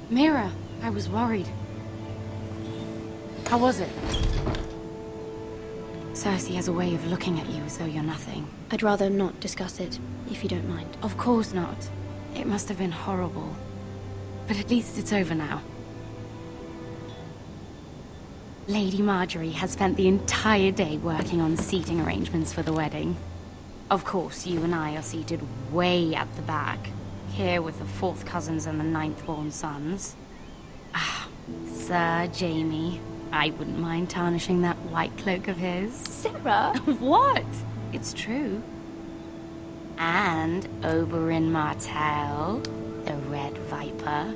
Mira, I was worried. How was it? Cersei has a way of looking at you as though you're nothing. I'd rather not discuss it, if you don't mind. Of course not. It must have been horrible. But at least it's over now. Lady Margaery has spent the entire day working on seating arrangements for the wedding. Of course, you and I are seated way at the back, here with the 4th cousins and the 9th-born sons. Ah, Sir Jaime. I wouldn't mind tarnishing that white cloak of his. Sarah! What? It's true. And Oberyn Martell, the Red Viper.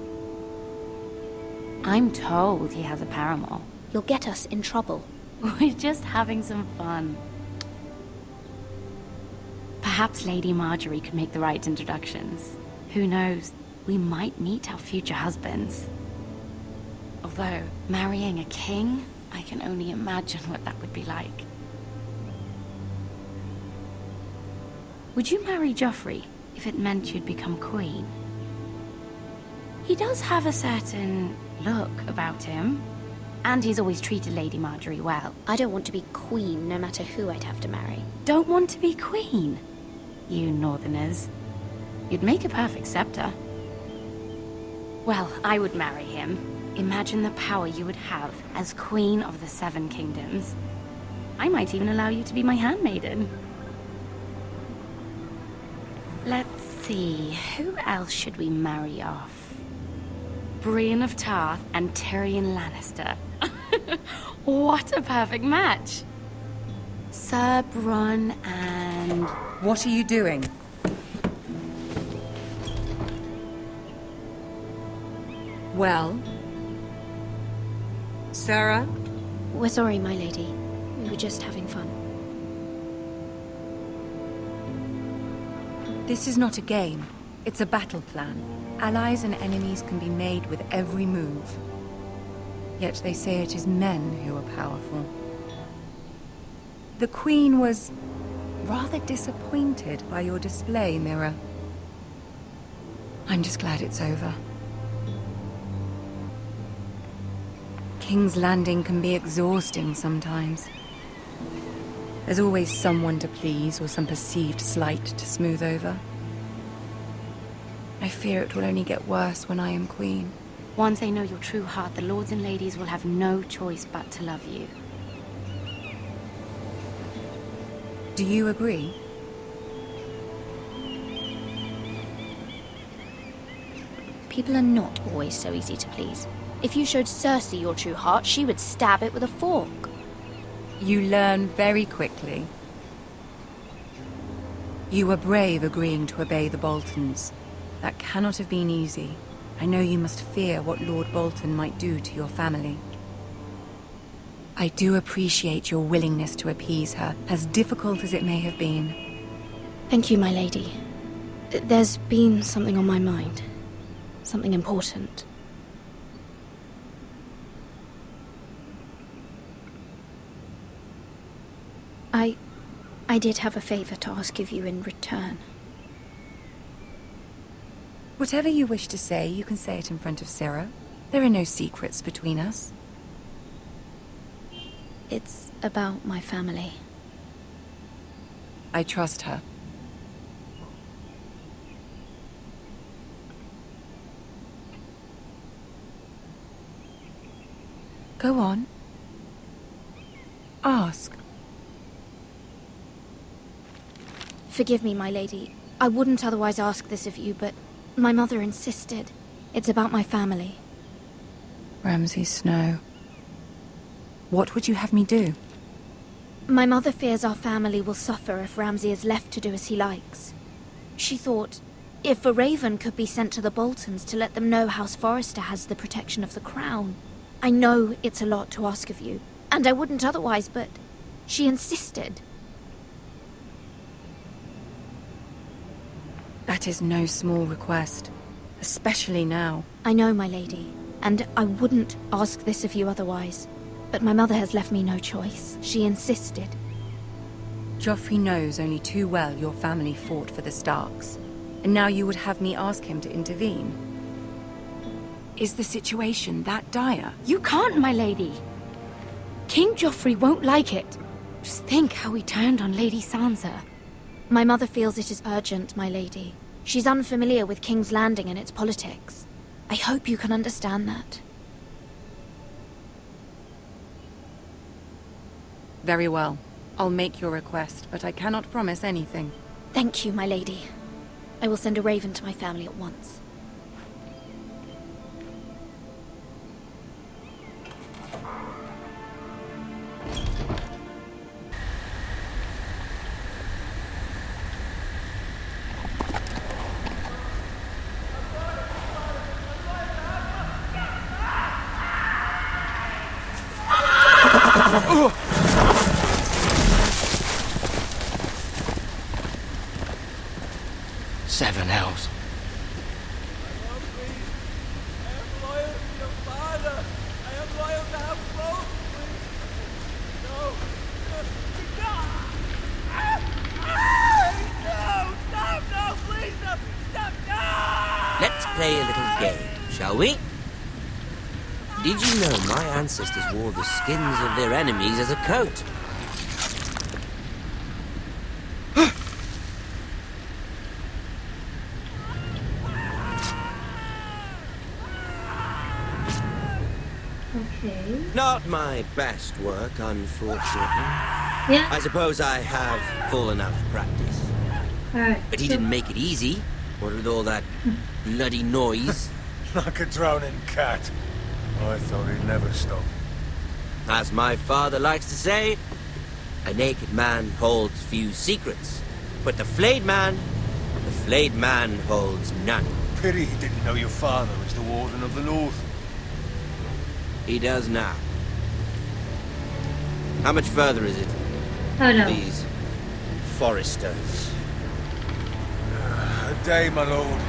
I'm told he has a paramour. You'll get us in trouble. We're just having some fun. Perhaps Lady Margaery could make the right introductions. Who knows? We might meet our future husbands. Although, marrying a king, I can only imagine what that would be like. Would you marry Joffrey if it meant you'd become queen? He does have a certain look about him, and he's always treated Lady Margaery well. I don't want to be queen, no matter who I'd have to marry. Don't want to be queen? You northerners. You'd make a perfect scepter. Well, I would marry him. Imagine the power you would have as Queen of the Seven Kingdoms. I might even allow you to be my handmaiden. Let's see, who else should we marry off? Brienne of Tarth and Tyrion Lannister. What a perfect match! Sir Bronn and... What are you doing? Well? Sarah? We're sorry, my lady. We were just having fun. This is not a game. It's a battle plan. Allies and enemies can be made with every move. Yet they say it is men who are powerful. The Queen was rather disappointed by your display, Mira. I'm just glad it's over. King's Landing can be exhausting sometimes. There's always someone to please or some perceived slight to smooth over. I fear it will only get worse when I am queen. Once they know your true heart, the lords and ladies will have no choice but to love you. Do you agree? People are not always so easy to please. If you showed Cersei your true heart, she would stab it with a fork. You learn very quickly. You were brave agreeing to obey the Boltons. That cannot have been easy. I know you must fear what Lord Bolton might do to your family. I do appreciate your willingness to appease her, as difficult as it may have been. Thank you, my lady. There's been something on my mind. Something important. I did have a favor to ask of you in return. Whatever you wish to say, you can say it in front of Sarah. There are no secrets between us. It's about my family. I trust her. Go on. Ask. Forgive me, my lady. I wouldn't otherwise ask this of you, but my mother insisted. It's about my family. Ramsay Snow. What would you have me do? My mother fears our family will suffer if Ramsay is left to do as he likes. She thought, if a raven could be sent to the Boltons to let them know House Forrester has the protection of the crown. I know it's a lot to ask of you, and I wouldn't otherwise, but she insisted. That is no small request, especially now. I know, my lady, and I wouldn't ask this of you otherwise. But my mother has left me no choice. She insisted. Joffrey knows only too well your family fought for the Starks, and now you would have me ask him to intervene. Is the situation that dire? You can't, my lady. King Joffrey won't like it. Just think how he turned on Lady Sansa. My mother feels it is urgent, my lady. She's unfamiliar with King's Landing and its politics. I hope you can understand that. Very well. I'll make your request, but I cannot promise anything. Thank you, my lady. I will send a raven to my family at once. Seven hells. Let's play a little game, shall we? Did you know my ancestors wore the skins of their enemies as a coat? Okay. Not my best work, unfortunately. Yeah. I suppose I have full enough practice. Alright. But he didn't make it easy. What with all that bloody noise? Like a drowning cat. I thought he'd never stop. As my father likes to say, a naked man holds few secrets. But the flayed man holds none. Pity he didn't know your father was the Warden of the North. He does now. How much further is it? Oh no. These foresters. A day, my lord.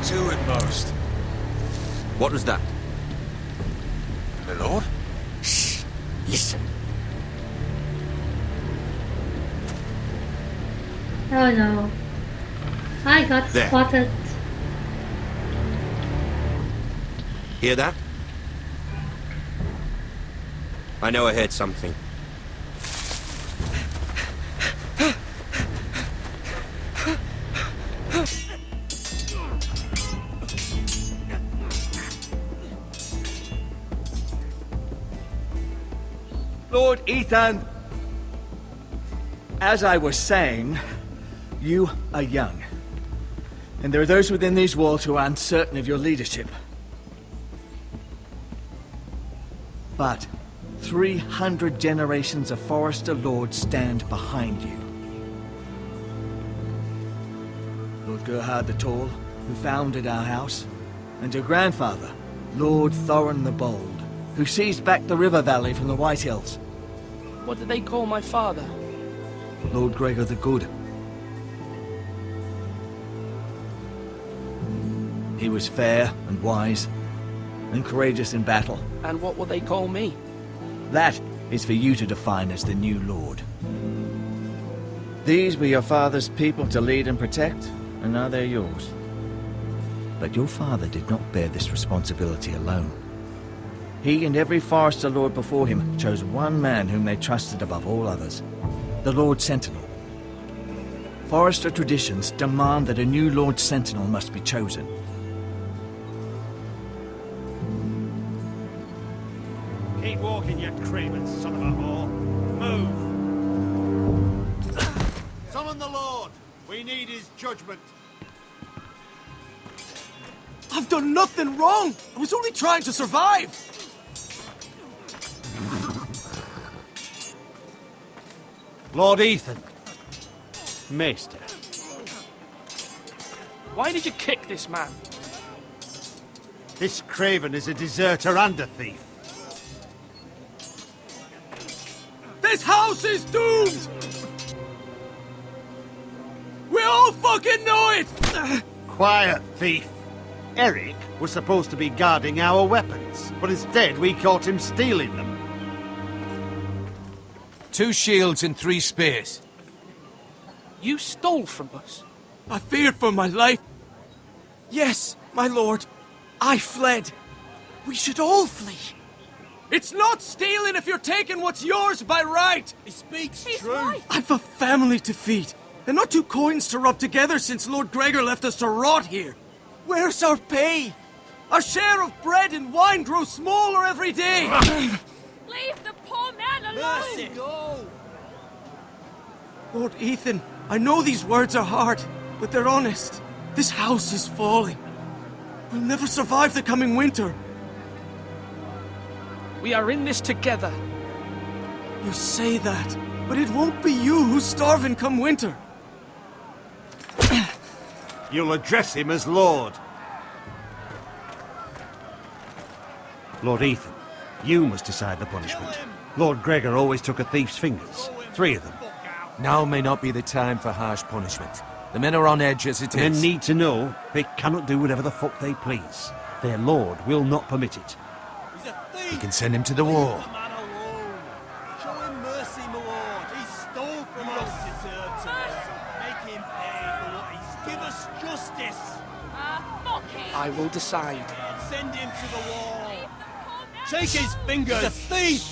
Two at most. What was that? My lord? Shh! Listen. Oh no. I got There. spotted. Hear that? I know I heard something. Lord Ethan, as I was saying, you are young. And there are those within these walls who are uncertain of your leadership. But 300 generations of Forester Lords stand behind you. Lord Gerhard the Tall, who founded our house, and your grandfather, Lord Thorin the Bold, who seized back the river valley from the White Hills. What did they call my father? Lord Gregor the Good. He was fair and wise, and courageous in battle. And what will they call me? That is for you to define as the new Lord. These were your father's people to lead and protect, and now they're yours. But your father did not bear this responsibility alone. He and every Forester Lord before him chose one man whom they trusted above all others, the Lord Sentinel. Forester traditions demand that a new Lord Sentinel must be chosen. Keep walking, you craven son of a whore. Move! Summon the Lord! We need his judgment. I've done nothing wrong! I was only trying to survive! Lord Ethan. Maester. Why did you kick this man? This craven is a deserter and a thief. This house is doomed! We all fucking know it! Quiet, thief. Eric was supposed to be guarding our weapons, but instead we caught him stealing them. 2 shields and 3 spears. You stole from us. I feared for my life. Yes, my lord. I fled. We should all flee. It's not stealing if you're taking what's yours by right. He speaks He's true. right. I've a family to feed, and not 2 coins to rub together since Lord Gregor left us to rot here. Where's our pay? Our share of bread and wine grows smaller every day. Leave the poor man alone! Mercy, go. Lord Ethan, I know these words are hard, but they're honest. This house is falling. We'll never survive the coming winter. We are in this together. You say that, but it won't be you who's starving come winter. You'll address him as Lord. Lord Ethan, you must decide the punishment. Lord Gregor always took a thief's fingers. 3 of them. Now may not be the time for harsh punishment. The men are on edge as it The men is. need to know they cannot do whatever the fuck they please. Their lord will not permit it. He's a thief. We can send him to the war. Leave the man alone. Show him mercy, my lord. He stole from us. Deserve to make him pay for what he's. Give us justice. I will decide. Send him to the wall. Take his fingers. He's a thief.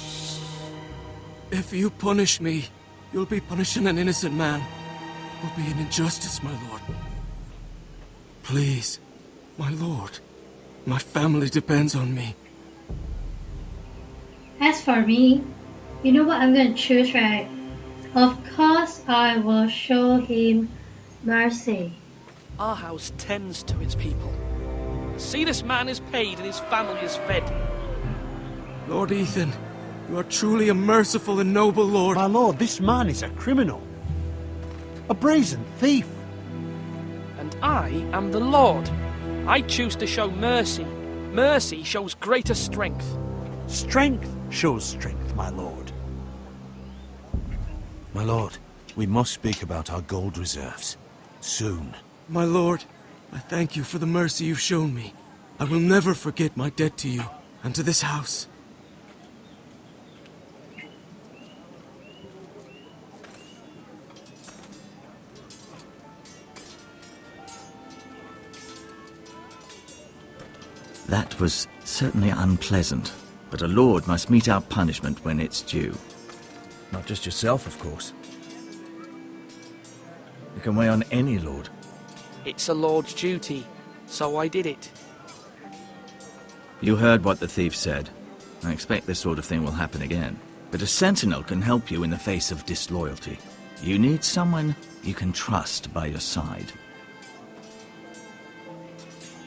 If you punish me, you'll be punishing an innocent man. It will be an injustice, my lord. Please, my lord. My family depends on me. As for me, you know what I'm gonna choose, right? Of course I will show him mercy. Our house tends to its people. See, this man is paid and his family is fed. Lord Ethan, you are truly a merciful and noble lord. My lord, this man is a criminal. A brazen thief. And I am the Lord. I choose to show mercy. Mercy shows greater strength. Strength shows strength, my lord. My lord, we must speak about our gold reserves. Soon. My lord, I thank you for the mercy you've shown me. I will never forget my debt to you and to this house. That was certainly unpleasant, but a lord must mete out punishment when it's due. Not just yourself, of course. It can weigh on any lord. It's a lord's duty, so I did it. You heard what the thief said. I expect this sort of thing will happen again. But a sentinel can help you in the face of disloyalty. You need someone you can trust by your side.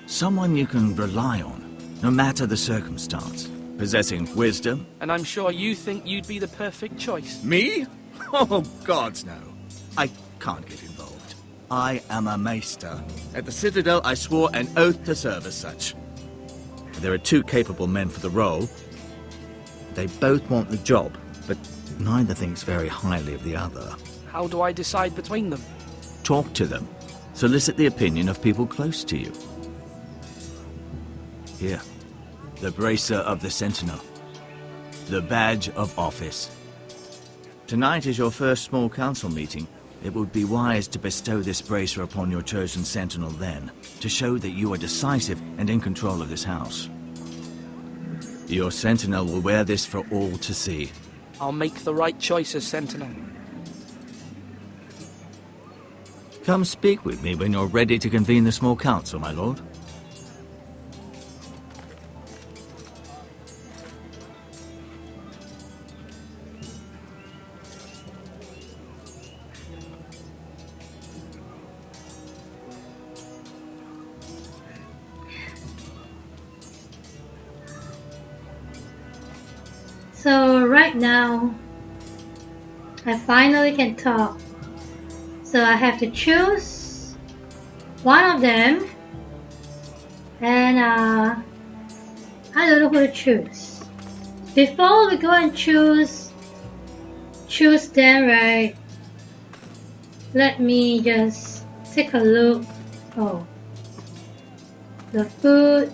Someone you can rely on, no matter the circumstance. Possessing wisdom. And I'm sure you think you'd be the perfect choice. Me? Oh, gods no. I can't get involved. I am a maester. At the Citadel, I swore an oath to serve as such. There are 2 capable men for the role. They both want the job, but neither thinks very highly of the other. How do I decide between them? Talk to them. Solicit the opinion of people close to you. Here, the bracer of the Sentinel. The badge of office. Tonight is your first small council meeting. It would be wise to bestow this bracer upon your chosen Sentinel then, to show that you are decisive and in control of this house. Your Sentinel will wear this for all to see. I'll make the right choice as Sentinel. Come speak with me when you're ready to convene the small council, my lord. So right now, I finally can talk. So I have to choose one of them, and I don't know who to choose. Before we go and choose them, right? Let me just take a look. Oh, the food.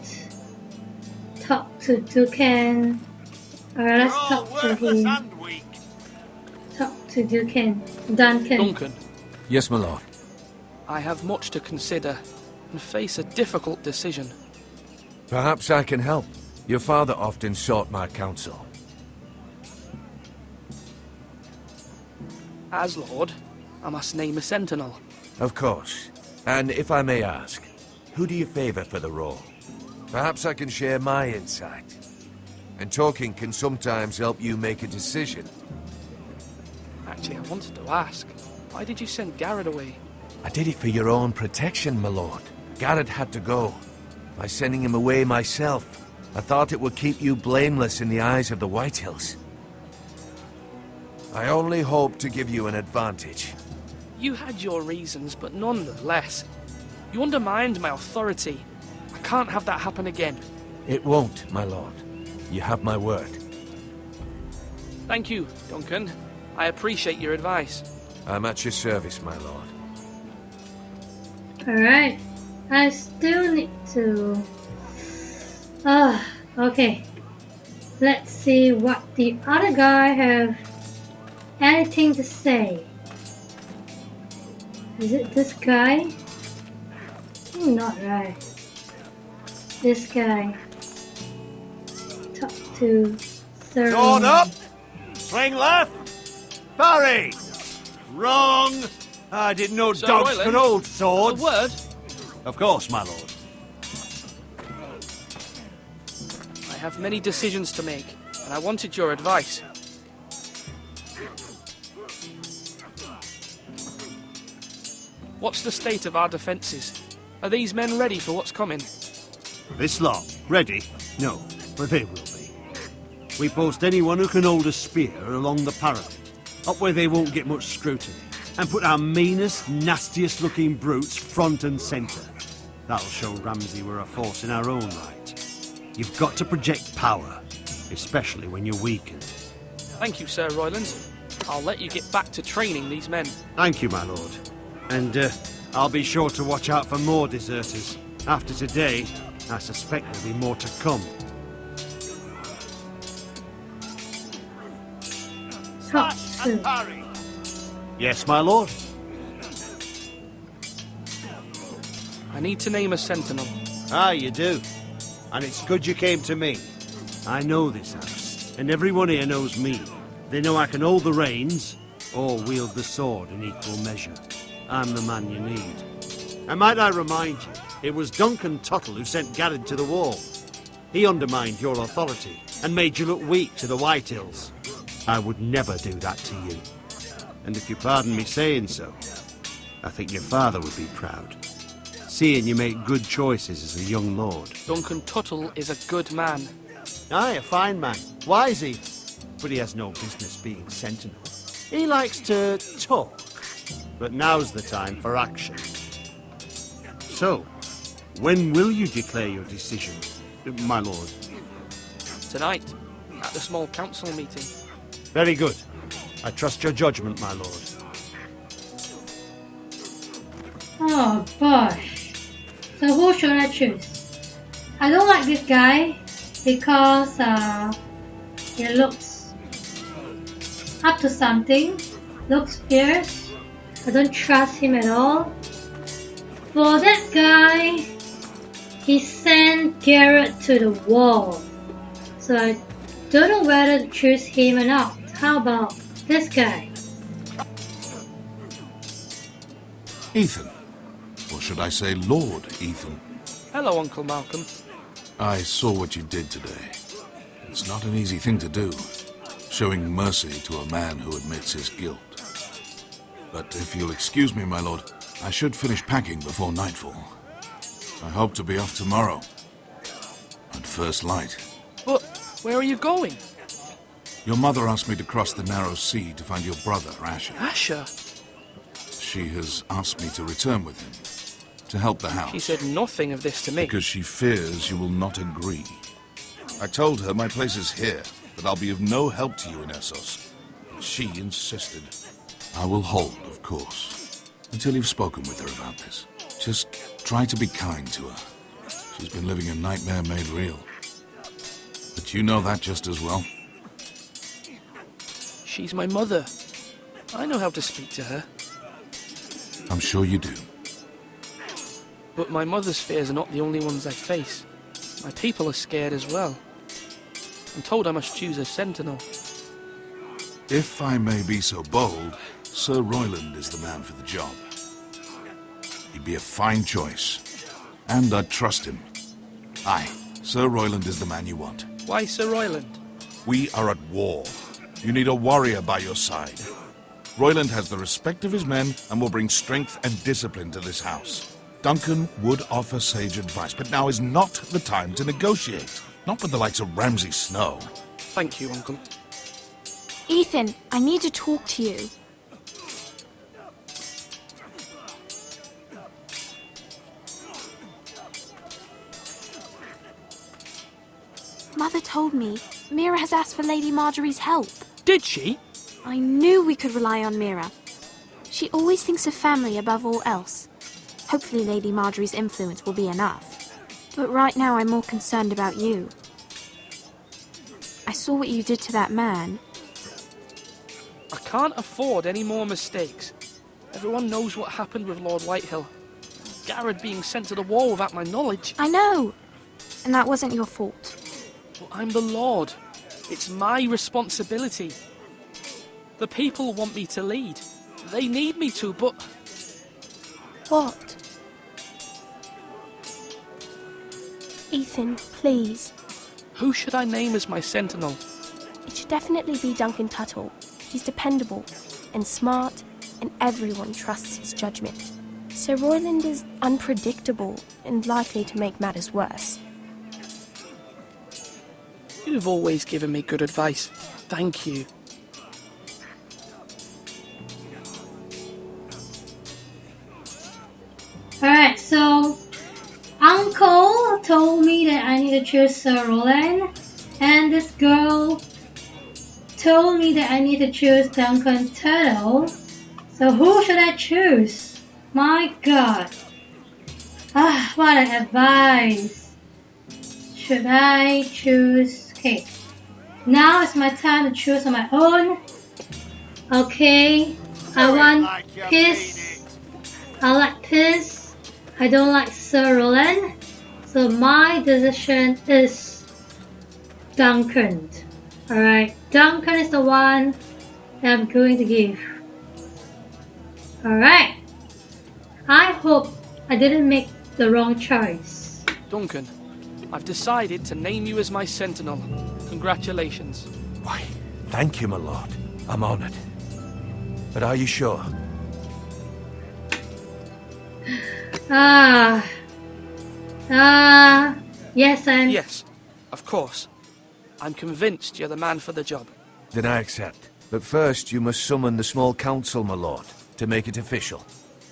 Talk to Dukan. Alright, let's talk to him. Talk to Duncan. Duncan. Yes, my lord. I have much to consider and face a difficult decision. Perhaps I can help. Your father often sought my counsel. As Lord, I must name a sentinel. Of course. And if I may ask, who do you favor for the role? Perhaps I can share my insight. And talking can sometimes help you make a decision. Actually, I wanted to ask, why did you send Garrett away? I did it for your own protection, my lord. Garrett had to go. By sending him away myself, I thought it would keep you blameless in the eyes of the Whitehills. I only hope to give you an advantage. You had your reasons, but nonetheless, you undermined my authority. I can't have that happen again. It won't, my lord. You have my word. Thank you, Duncan. I appreciate your advice. I'm at your service, my lord. Alright. I still need to... okay. Let's see what the other guy have anything to say. Is it this guy? Not right. This guy. Talk to Sir. Sword up! Swing left! Parry! Wrong! I didn't know Sir dogs Royland, could hold swords. A word? Of course, my lord. I have many decisions to make, and I wanted your advice. What's the state of our defences? Are these men ready for what's coming? This lot, ready? No, but they will be. We post anyone who can hold a spear along the parapet, up where they won't get much scrutiny, and put our meanest, nastiest looking brutes front and centre. That'll show Ramsay we're a force in our own right. You've got to project power, especially when you're weakened. Thank you, Sir Royland. I'll let you get back to training these men. Thank you, my lord. And I'll be sure to watch out for more deserters. After today, I suspect there'll be more to come. Talk to. Yes, my lord? I need to name a sentinel. Ah, you do. And it's good you came to me. I know this house, and everyone here knows me. They know I can hold the reins, or wield the sword in equal measure. I'm the man you need. And might I remind you, it was Duncan Tuttle who sent Garrett to the wall. He undermined your authority, and made you look weak to the Whitehills. I would never do that to you. And if you pardon me saying so, I think your father would be proud. Seeing you make good choices as a young lord. Duncan Tuttle is a good man. Aye, a fine man. Wise he. But he has no business being sentinel. He likes to talk. But now's the time for action. So, when will you declare your decision, my lord? Tonight, at the small council meeting. Very good. I trust your judgment, my lord. Oh boy. So who should I choose? I don't like this guy because he looks up to something, looks fierce. I don't trust him at all. For that guy, he sent Garrett to the wall. So I don't know whether to choose him or not. How about this guy? Ethan. Or should I say Lord Ethan? Hello, Uncle Malcolm. I saw what you did today. It's not an easy thing to do, showing mercy to a man who admits his guilt. But if you'll excuse me, my lord, I should finish packing before nightfall. I hope to be off tomorrow. At first light. But where are you going? Your mother asked me to cross the narrow sea to find your brother, Asher. Asher? She has asked me to return with him, to help the house. She said nothing of this to me. Because she fears you will not agree. I told her my place is here, that I'll be of no help to you in Essos. She insisted. I will hold, of course, until you've spoken with her about this. Just try to be kind to her. She's been living a nightmare made real. But you know that just as well. She's my mother. I know how to speak to her. I'm sure you do. But my mother's fears are not the only ones I face. My people are scared as well. I'm told I must choose a sentinel. If I may be so bold, Sir Royland is the man for the job. He'd be a fine choice, and I'd trust him. Aye, Sir Royland is the man you want. Why Sir Royland? We are at war. You need a warrior by your side. Royland has the respect of his men and will bring strength and discipline to this house. Duncan would offer sage advice, but now is not the time to negotiate. Not with the likes of Ramsay Snow. Thank you, Uncle. Ethan, I need to talk to you. Mother told me Mira has asked for Lady Marjorie's help. Did she? I knew we could rely on Mira. She always thinks of family above all else. Hopefully Lady Marjorie's influence will be enough. But right now I'm more concerned about you. I saw what you did to that man. I can't afford any more mistakes. Everyone knows what happened with Lord Whitehill. Garrett being sent to the wall without my knowledge. I know. And that wasn't your fault. Well, I'm the Lord. It's my responsibility. The people want me to lead. They need me to, but... What? Ethan, please. Who should I name as my sentinel? It should definitely be Duncan Tuttle. He's dependable and smart, and everyone trusts his judgment. Sir Royland is unpredictable and likely to make matters worse. You've always given me good advice. Thank you. Alright, so Uncle told me that I need to choose Sir Roland, and this girl told me that I need to choose Duncan Tuttle. So who should I choose? My god. What an advice. Should I choose... Okay. Now it's my time to choose on my own. Okay. I want Piss. I like Piss. I don't like Sir Roland. So my decision is Duncan. Alright. Duncan is the one that I'm going to give. Alright. I hope I didn't make the wrong choice. Duncan, I've decided to name you as my sentinel. Congratulations. Why, thank you, my lord. I'm honored. But are you sure? Yes, Yes, of course. I'm convinced you're the man for the job. Then I accept. But first, you must summon the small council, my lord, to make it official.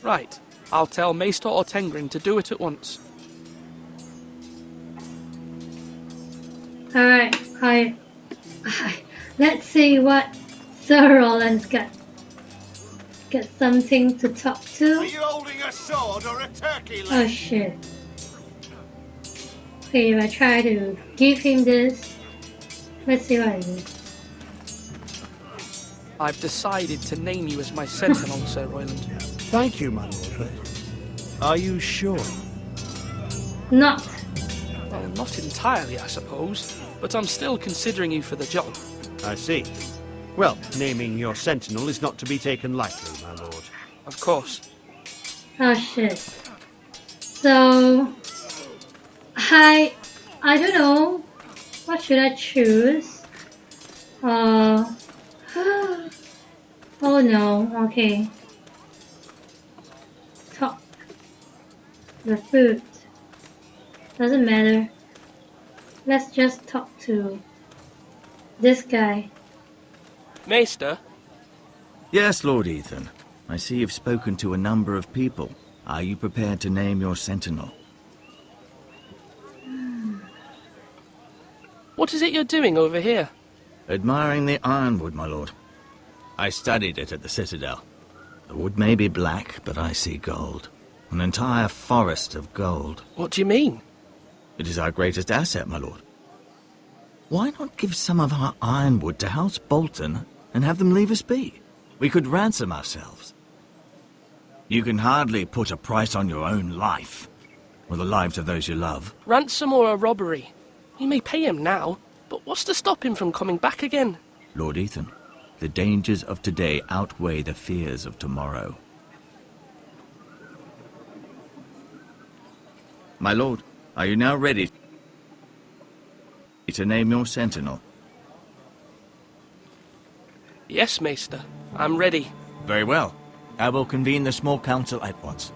Right. I'll tell Maester Ortengrin to do it at once. Alright, let's see what Sir Roland's got. Got something to talk to. Are you holding a sword or a turkey leg? Oh shit. Okay, if I try to give him this, let's see what it is. I've decided to name you as my sentinel, Sir Royland. Thank you, my lord. Are you sure? Not. Well, not entirely, I suppose. But I'm still considering you for the job. I see. Well, naming your sentinel is not to be taken lightly, my lord. Of course. Oh shit. So I don't know. What should I choose? Oh no, okay. Top. The food. Doesn't matter. Let's just talk to this guy. Maester? Yes, Lord Ethan. I see you've spoken to a number of people. Are you prepared to name your sentinel? What is it you're doing over here? Admiring the ironwood, my lord. I studied it at the Citadel. The wood may be black, but I see gold. An entire forest of gold. What do you mean? It is our greatest asset, my lord. Why not give some of our ironwood to House Bolton and have them leave us be? We could ransom ourselves. You can hardly put a price on your own life, or the lives of those you love. Ransom or a robbery? You may pay him now, But what's to stop him from coming back again? Lord Ethan, the dangers of today outweigh the fears of tomorrow. My lord, are you now ready to name your sentinel? Yes, Maester. I'm ready. Very well. I will convene the small council at once.